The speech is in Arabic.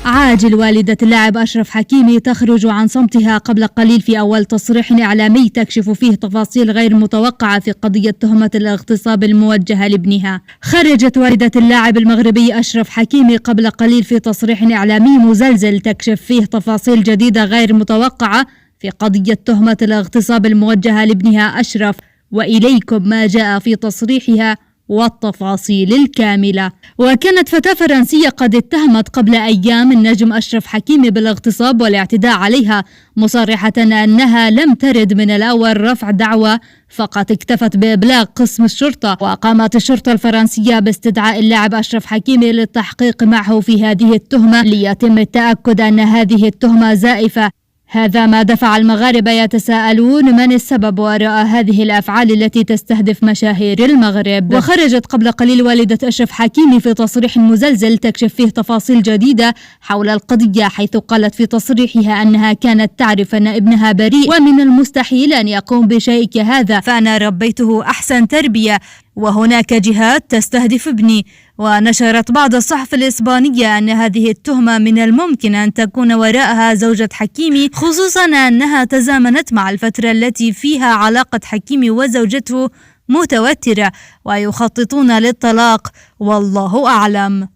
عاجل والدة اللاعب أشرف حكيمي تخرج عن صمتها قبل قليل في أول تصريح إعلامي تكشف فيه تفاصيل غير متوقعة في قضية تهمة الاغتصاب الموجهة لابنها. خرجت والدة اللاعب المغربي أشرف حكيمي قبل قليل في تصريح إعلامي مزلزل تكشف فيه تفاصيل جديدة غير متوقعة في قضية تهمة الاغتصاب الموجهة لابنها أشرف، وإليكم ما جاء في تصريحها والتفاصيل الكاملة. وكانت فتاة فرنسية قد اتهمت قبل أيام النجم أشرف حكيمي بالاغتصاب والاعتداء عليها، مصرحة أنها لم ترد من الأول رفع دعوى، فقط اكتفت بإبلاغ قسم الشرطة. وقامت الشرطة الفرنسية باستدعاء اللاعب أشرف حكيمي للتحقيق معه في هذه التهمة ليتم التأكد أن هذه التهمة زائفة. هذا ما دفع المغاربة يتساءلون من السبب وراء هذه الأفعال التي تستهدف مشاهير المغرب. وخرجت قبل قليل والدة أشرف حكيمي في تصريح مزلزل تكشف فيه تفاصيل جديدة حول القضية، حيث قالت في تصريحها أنها كانت تعرف أن ابنها بريء ومن المستحيل أن يقوم بشيء كهذا، فأنا ربيته أحسن تربية وهناك جهات تستهدف ابني. ونشرت بعض الصحف الإسبانية أن هذه التهمة من الممكن أن تكون وراءها زوجة حكيمي، خصوصا أنها تزامنت مع الفترة التي فيها علاقة حكيمي وزوجته متوترة ويخططون للطلاق، والله أعلم.